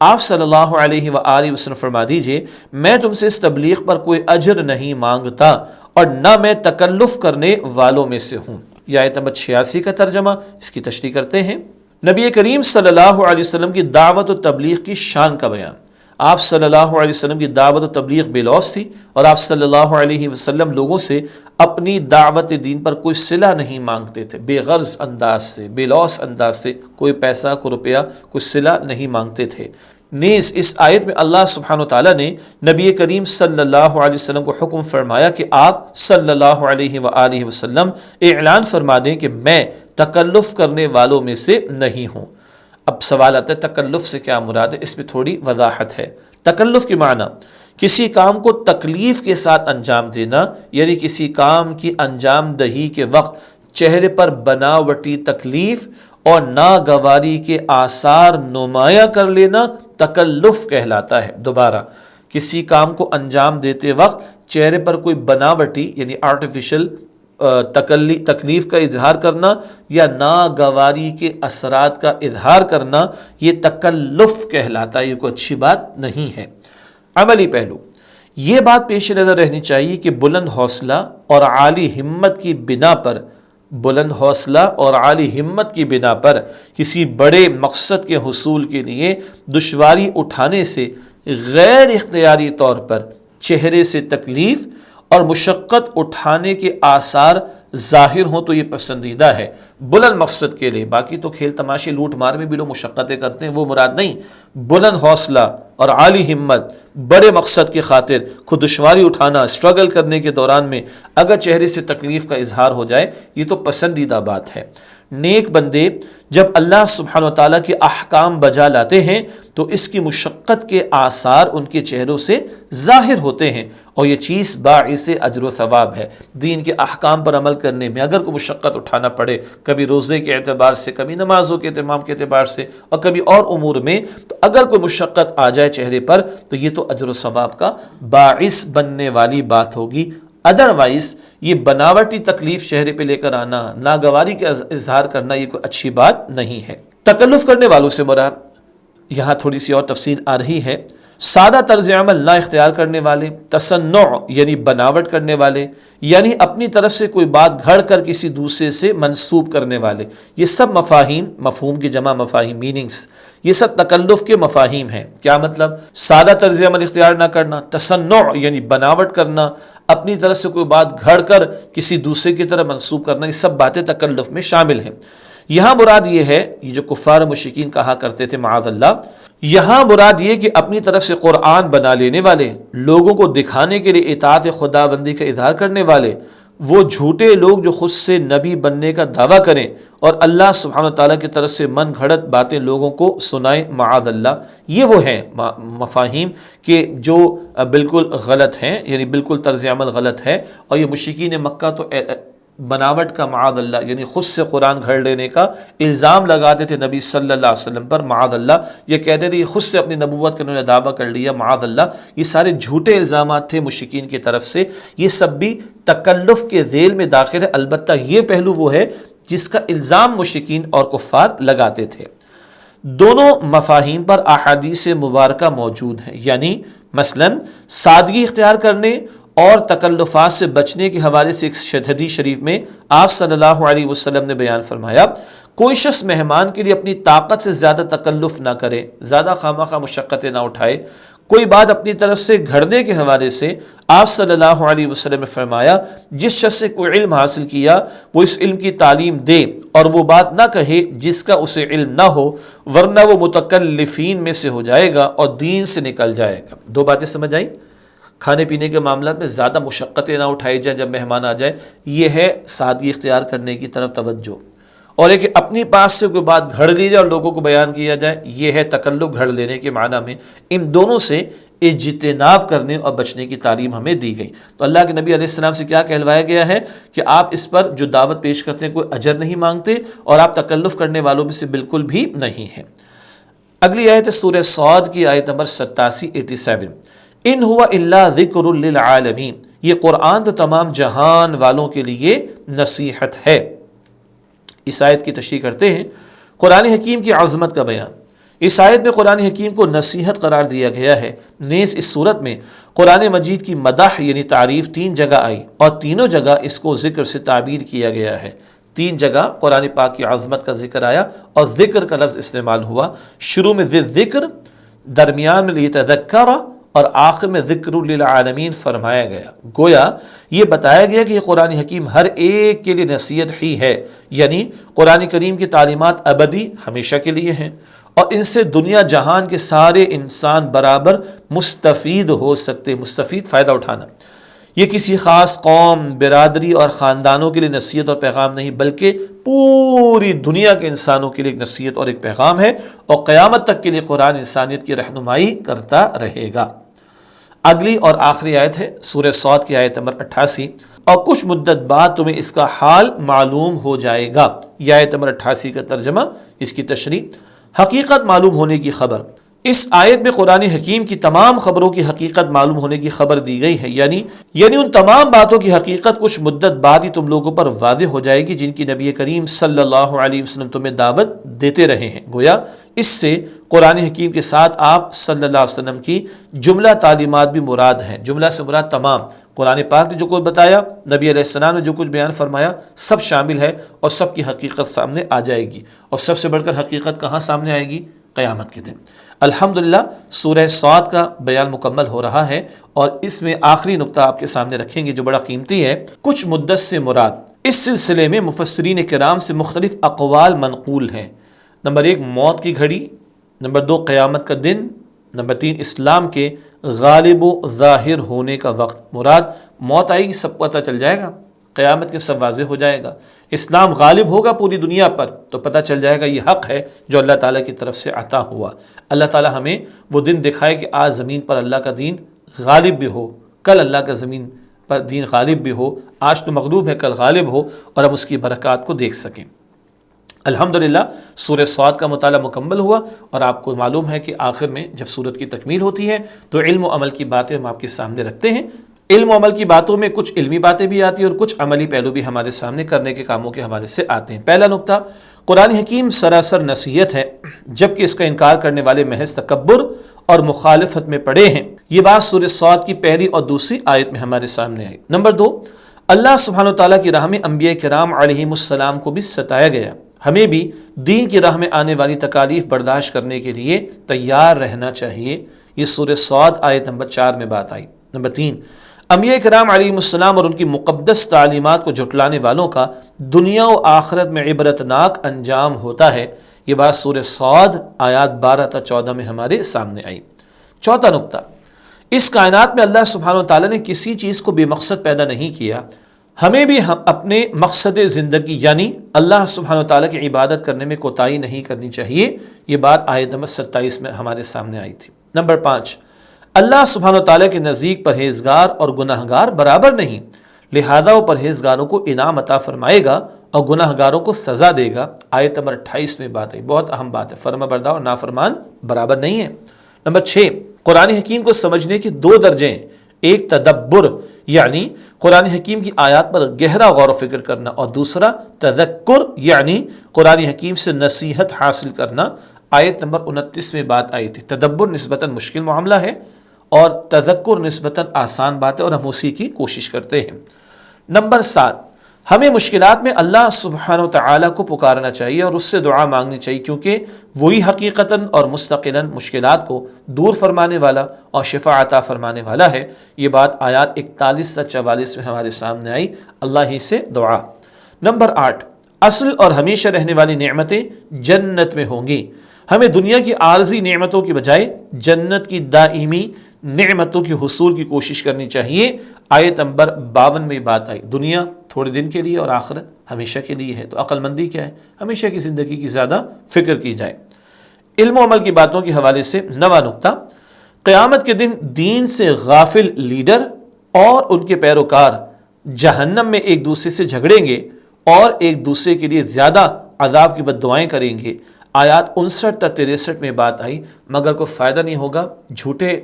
آپ صلی اللہ علیہ وآلہ وسلم فرما دیجئے میں تم سے اس تبلیغ پر کوئی اجر نہیں مانگتا اور نہ میں تکلف کرنے والوں میں سے ہوں۔ یہ آیت نمبر 86 کا ترجمہ، اس کی تشریح کرتے ہیں۔ نبی کریم صلی اللہ علیہ وسلم کی دعوت و تبلیغ کی شان کا بیان۔ آپ صلی اللہ علیہ وسلم کی دعوت و تبلیغ بے لوث تھی، اور آپ صلی اللہ علیہ وسلم لوگوں سے اپنی دعوت دین پر کوئی صلہ نہیں مانگتے تھے، بے غرض انداز سے، بے لوث انداز سے، کوئی پیسہ، کوئی روپیہ، کوئی صلہ نہیں مانگتے تھے۔ نیز اس آیت میں اللہ سبحانہ وتعالیٰ نے نبی کریم صلی اللہ علیہ وسلم کو حکم فرمایا کہ آپ صلی اللہ علیہ وآلہ وسلم اعلان فرما دیں کہ میں تکلف کرنے والوں میں سے نہیں ہوں۔ اب سوال آتا ہے تکلف سے کیا مراد ہے؟ اس میں تھوڑی وضاحت ہے۔ تکلف کے معنی کسی کام کو تکلیف کے ساتھ انجام دینا، یعنی کسی کام کی انجام دہی کے وقت چہرے پر بناوٹی تکلیف اور ناگواری کے آثار نمایاں کر لینا تکلف کہلاتا ہے۔ دوبارہ، کسی کام کو انجام دیتے وقت چہرے پر کوئی بناوٹی یعنی آرٹیفیشل تکلیف کا اظہار کرنا یا ناگواری کے اثرات کا اظہار کرنا، یہ تکلف کہلاتا ہے، یہ کوئی اچھی بات نہیں ہے۔ عملی پہلو، یہ بات پیش نظر رہنی چاہیے کہ بلند حوصلہ اور عالی ہمت کی بنا پر، بلند حوصلہ اور عالی ہمت کی بنا پر کسی بڑے مقصد کے حصول کے لیے دشواری اٹھانے سے غیر اختیاری طور پر چہرے سے تکلیف اور مشقت اٹھانے کے آثار ظاہر ہوں تو یہ پسندیدہ ہے بلند مقصد کے لیے۔ باقی تو کھیل تماشے لوٹ مار میں بھی لوگ مشقتیں کرتے ہیں، وہ مراد نہیں۔ بلند حوصلہ اور عالی ہمت، بڑے مقصد کی خاطر خود دشواری اٹھانا، اسٹرگل کرنے کے دوران میں اگر چہرے سے تکلیف کا اظہار ہو جائے یہ تو پسندیدہ بات ہے۔ نیک بندے جب اللہ سبحانہ و تعالیٰ کے احکام بجا لاتے ہیں تو اس کی مشقت کے آثار ان کے چہروں سے ظاہر ہوتے ہیں، اور یہ چیز باعث اجر و ثواب ہے۔ دین کے احکام پر عمل کرنے میں اگر کوئی مشقت اٹھانا پڑے، کبھی روزے کے اعتبار سے، کبھی نمازوں کے اہتمام کے اعتبار سے، اور کبھی اور امور میں، تو اگر کوئی مشقت آ جائے چہرے پر تو یہ تو اجر و ثواب کا باعث بننے والی بات ہوگی۔ ادروائز یہ بناوٹی تکلیف چہرے پہ لے کر آنا، ناگواری کا اظہار کرنا، یہ کوئی اچھی بات نہیں ہے۔ تکلف کرنے والوں سے مراد یہاں تھوڑی سی اور تفصیل آ رہی ہے۔ سادہ طرز عمل نہ اختیار کرنے والے، تصنع یعنی بناوٹ کرنے والے، یعنی اپنی طرف سے کوئی بات گھڑ کر کسی دوسرے سے منسوب کرنے والے، یہ سب مفاہیم، مفہوم کی جمع مفاہیم، میننگز، یہ سب تکلف کے مفاہیم ہیں۔ کیا مطلب؟ سادہ طرز عمل اختیار نہ کرنا، تصنع یعنی بناوٹ کرنا، اپنی طرف سے کوئی بات گھڑ کر کسی دوسرے کی طرف منسوب کرنا، یہ سب باتیں تکلف میں شامل ہیں۔ یہاں مراد یہ ہے، یہ جو کفار مشرکین کہا کرتے تھے معاذ اللہ، یہاں مراد یہ کہ اپنی طرف سے قرآن بنا لینے والے، لوگوں کو دکھانے کے لیے اطاعت خدا بندی کا اظہار کرنے والے، وہ جھوٹے لوگ جو خود سے نبی بننے کا دعویٰ کریں اور اللہ سبحانہ تعالیٰ کی طرف سے من گھڑت باتیں لوگوں کو سنائیں معاذ اللہ، یہ وہ ہیں مفاہیم کہ جو بالکل غلط ہیں، یعنی بالکل طرز عمل غلط ہے۔ اور یہ مشرکین مکہ تو بناوٹ کا معاذ اللہ یعنی خود سے قرآن گھڑ لینے کا الزام لگاتے تھے نبی صلی اللہ علیہ وسلم پر معاذ اللہ، یہ کہتے تھے یہ خود سے اپنی نبوت کا انہوں نے دعویٰ کر لیا معاذ اللہ۔ یہ سارے جھوٹے الزامات تھے مشرکین کی طرف سے، یہ سب بھی تکلف کے ذیل میں داخل ہے، البتہ یہ پہلو وہ ہے جس کا الزام مشرکین اور کفار لگاتے تھے۔ دونوں مفاہیم پر احادیث مبارکہ موجود ہیں، یعنی مثلا سادگی اختیار کرنے اور تکلفات سے بچنے کے حوالے سے ایک حدیث شریف میں آپ صلی اللہ علیہ وسلم نے بیان فرمایا، کوئی شخص مہمان کے لیے اپنی طاقت سے زیادہ تکلف نہ کرے، زیادہ خواہ مشقتیں نہ اٹھائے۔ کوئی بات اپنی طرف سے گھڑنے کے حوالے سے آپ صلی اللہ علیہ وسلم نے فرمایا، جس شخص سے کوئی علم حاصل کیا وہ اس علم کی تعلیم دے اور وہ بات نہ کہے جس کا اسے علم نہ ہو، ورنہ وہ متکلفین میں سے ہو جائے گا اور دین سے نکل جائے گا۔ دو باتیں سمجھ آئی؟ کھانے پینے کے معاملات میں زیادہ مشقتیں نہ اٹھائی جائیں جب مہمان آ جائے، یہ ہے سادگی اختیار کرنے کی طرف توجہ۔ اور ایک اپنی پاس سے کوئی بات گھڑ لی جائے اور لوگوں کو بیان کیا جائے، یہ ہے تکلف گھڑ لینے کے معنی میں۔ ان دونوں سے اجتناب کرنے اور بچنے کی تعلیم ہمیں دی گئی۔ تو اللہ کے نبی علیہ السلام سے کیا کہلوایا گیا ہے کہ آپ اس پر جو دعوت پیش کرتے ہیں کوئی اجر نہیں مانگتے اور آپ تکلف کرنے والوں میں سے بالکل بھی نہیں ہیں۔ اگلی آیت ہے سورہ صاد کی آیت نمبر 87 ان ہوا الا ذکر للعالمین، یہ قرآن تو تمام جہان والوں کے لیے نصیحت ہے۔ اس آیت کی تشریح کرتے ہیں، قرآن حکیم کی عظمت کا بیان۔ اس آیت میں قرآن حکیم کو نصیحت قرار دیا گیا ہے۔ نیز اس صورت میں قرآن مجید کی مدح یعنی تعریف 3 جگہ آئی اور تینوں جگہ اس کو ذکر سے تعبیر کیا گیا ہے۔ 3 جگہ قرآن پاک کی عظمت کا ذکر آیا اور ذکر کا لفظ استعمال ہوا، شروع میں ذکر، درمیان میں لیتذکر اور آخر میں ذکر للعالمین فرمایا گیا۔ گویا یہ بتایا گیا کہ یہ قرآن حکیم ہر ایک کے لیے نصیحت ہی ہے، یعنی قرآن کریم کی تعلیمات ابدی ہمیشہ کے لیے ہیں اور ان سے دنیا جہان کے سارے انسان برابر مستفید ہو سکتے۔ مستفید فائدہ اٹھانا، یہ کسی خاص قوم، برادری اور خاندانوں کے لیے نصیحت اور پیغام نہیں، بلکہ پوری دنیا کے انسانوں کے لیے ایک نصیحت اور ایک پیغام ہے، اور قیامت تک کے لیے قرآن انسانیت کی رہنمائی کرتا رہے گا۔ اگلی اور آخری آیت ہے سورہ صاد کی آیت نمبر 88، اور کچھ مدت بعد تمہیں اس کا حال معلوم ہو جائے گا۔ یہ آیت نمبر 88 کا ترجمہ، اس کی تشریح، حقیقت معلوم ہونے کی خبر، اس آیت میں قرآن حکیم کی تمام خبروں کی حقیقت معلوم ہونے کی خبر دی گئی ہے، یعنی ان تمام باتوں کی حقیقت کچھ مدت بعد ہی تم لوگوں پر واضح ہو جائے گی جن کی نبی کریم صلی اللہ علیہ وسلم تمہیں دعوت دیتے رہے ہیں۔ گویا اس سے قرآن حکیم کے ساتھ آپ صلی اللہ علیہ وسلم کی جملہ تعلیمات بھی مراد ہیں۔ جملہ سے مراد تمام، قرآن پاک نے جو کچھ بتایا، نبی علیہ السلام نے جو کچھ بیان فرمایا، سب شامل ہے اور سب کی حقیقت سامنے آ جائے گی۔ اور سب سے بڑھ کر حقیقت کہاں سامنے آئے گی؟ قیامت کے دن۔ الحمدللہ سورہ صاد کا بیان مکمل ہو رہا ہے، اور اس میں آخری نقطہ آپ کے سامنے رکھیں گے جو بڑا قیمتی ہے، کچھ مدت سے مراد۔ اس سلسلے میں مفسرین کرام سے مختلف اقوال منقول ہیں۔ نمبر 1 موت کی گھڑی، نمبر 2 قیامت کا دن، نمبر 3 اسلام کے غالب و ظاہر ہونے کا وقت۔ مراد موت آئے گی، سب کو پتہ چل جائے گا، قیامت کے سب واضح ہو جائے گا، اسلام غالب ہوگا پوری دنیا پر، تو پتہ چل جائے گا یہ حق ہے جو اللہ تعالیٰ کی طرف سے عطا ہوا۔ اللہ تعالیٰ ہمیں وہ دن دکھائے کہ آج زمین پر اللہ کا دین غالب بھی ہو، کل اللہ کا زمین پر دین غالب بھی ہو، آج تو مغلوب ہے کل غالب ہو، اور ہم اس کی برکات کو دیکھ سکیں۔ الحمدللہ سورہ صاد کا مطالعہ مکمل ہوا، اور آپ کو معلوم ہے کہ آخر میں جب سورت کی تکمیل ہوتی ہے تو علم و عمل کی باتیں ہم آپ کے سامنے رکھتے ہیں۔ علم و عمل کی باتوں میں کچھ علمی باتیں بھی آتی ہیں اور کچھ عملی پہلو بھی ہمارے سامنے کرنے کے کاموں کے حوالے سے آتے ہیں۔ پہلا نقطہ، قرآن حکیم سراسر نصیحت ہے، جبکہ اس کا انکار کرنے والے محض تکبر اور مخالفت میں پڑے ہیں۔ یہ بات سورہ صاد کی پہلی اور دوسری آیت میں ہمارے سامنے آئی۔ نمبر 2، اللہ سبحانہ وتعالیٰ کی راہ میں انبیاء کرام علیہم السلام کو بھی ستایا گیا۔ ہمیں بھی دین کی راہ میں آنے والی تکالیف برداشت کرنے کے لیے تیار رہنا چاہیے۔ یہ سورہ صاد آیت نمبر 4 میں بات آئی۔ نمبر 3، انبیاء کرام علیہ السلام اور ان کی مقدس تعلیمات کو جھٹلانے والوں کا دنیا و آخرت میں عبرتناک انجام ہوتا ہے۔ یہ بات سورہ صاد آیات 12 تا 14 میں ہمارے سامنے آئی۔ چوتھا نقطہ، اس کائنات میں اللہ سبحانہ وتعالیٰ نے کسی چیز کو بے مقصد پیدا نہیں کیا۔ ہمیں بھی اپنے مقصد زندگی یعنی اللہ سبحانہ وتعالیٰ کی عبادت کرنے میں کوتاہی نہیں کرنی چاہیے۔ یہ بات آیت نمبر 27 میں ہمارے سامنے آئی تھی۔ نمبر 5، اللہ سبحانہ وتعالیٰ کے نزدیک پرہیزگار اور گناہگار برابر نہیں، لہذا وہ پرہیزگاروں کو انعام عطا فرمائے گا اور گناہگاروں کو سزا دے گا۔ آیت نمبر 28 میں بات آئی، بہت اہم بات ہے، فرما بردار اور نافرمان برابر نہیں ہے۔ نمبر 6، قرآن حکیم کو سمجھنے کے 2 درجے ہیں، ایک تدبر یعنی قرآن حکیم کی آیات پر گہرا غور و فکر کرنا، اور دوسرا تذکر یعنی قرآن حکیم سے نصیحت حاصل کرنا۔ آیت نمبر 29 میں بات آئی تھی، تدبر نسبتاً مشکل معاملہ ہے اور تذکر نسبتاً آسان بات ہے، اور ہم اسی کی کوشش کرتے ہیں۔ نمبر 7، ہمیں مشکلات میں اللہ سبحانہ وتعالیٰ کو پکارنا چاہیے اور اس سے دعا مانگنی چاہیے، کیونکہ وہی حقیقتاً اور مستقلاً مشکلات کو دور فرمانے والا اور شفا عطا فرمانے والا ہے۔ یہ بات آیات 41 سے 44 میں ہمارے سامنے آئی، اللہ ہی سے دعا۔ نمبر 8، اصل اور ہمیشہ رہنے والی نعمتیں جنت میں ہوں گی۔ ہمیں دنیا کی عارضی نعمتوں کی بجائے جنت کی دائمی نعمتوں کے حصول کی کوشش کرنی چاہیے۔ آیت نمبر 52 میں بات آئی، دنیا تھوڑے دن کے لیے اور آخرت ہمیشہ کے لیے ہے، تو عقل مندی کیا ہے؟ ہمیشہ کی زندگی کی زیادہ فکر کی جائے۔ علم و عمل کی باتوں کے حوالے سے 9واں نقطہ، قیامت کے دن دین سے غافل لیڈر اور ان کے پیروکار جہنم میں ایک دوسرے سے جھگڑیں گے اور ایک دوسرے کے لیے زیادہ عذاب کی بد دعائیں کریں گے۔ آیات 59 تا 63 میں بات آئی، مگر کوئی فائدہ نہیں ہوگا، جھوٹے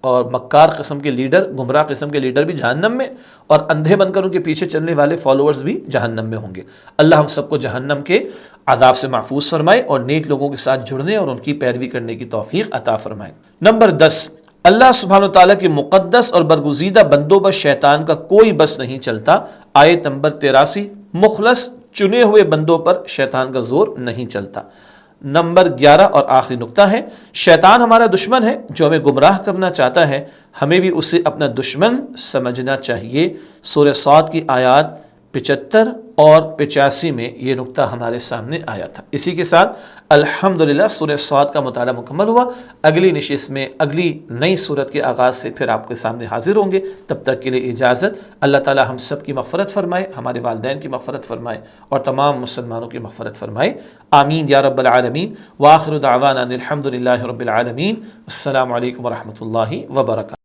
اور مکار قسم کے لیڈر، گمراہ قسم کے لیڈر بھی جہنم میں، اور اندھے بن کر ان کے پیچھے چلنے والے فالوورز بھی جہنم میں ہوں گے۔ اللہ ہم سب کو جہنم کے عذاب سے محفوظ فرمائے اور نیک لوگوں کے ساتھ جڑنے اور ان کی پیروی کرنے کی توفیق عطا فرمائے۔ نمبر 10، اللہ سبحانہ وتعالیٰ کے مقدس اور برگزیدہ بندوں پر شیطان کا کوئی بس نہیں چلتا۔ آیت نمبر 83، مخلص چنے ہوئے بندوں پر شیطان کا زور نہیں چلتا۔ نمبر 11 اور آخری نقطہ ہے، شیطان ہمارا دشمن ہے جو ہمیں گمراہ کرنا چاہتا ہے، ہمیں بھی اسے اپنا دشمن سمجھنا چاہیے۔ سورہ صاد کی آیات 75 اور 85 میں یہ نقطہ ہمارے سامنے آیا تھا۔ اسی کے ساتھ الحمدللہ سورہ صاد کا مطالعہ مکمل ہوا۔ اگلی نشست میں اگلی نئی سورت کے آغاز سے پھر آپ کے سامنے حاضر ہوں گے، تب تک کے لیے اجازت۔ اللہ تعالی ہم سب کی مغفرت فرمائے، ہمارے والدین کی مغفرت فرمائے اور تمام مسلمانوں کی مغفرت فرمائے، آمین یا رب العالمین۔ وآخر دعوانا الحمدللہ رب العالمین۔ السلام علیکم ورحمۃ اللہ وبرکاتہ۔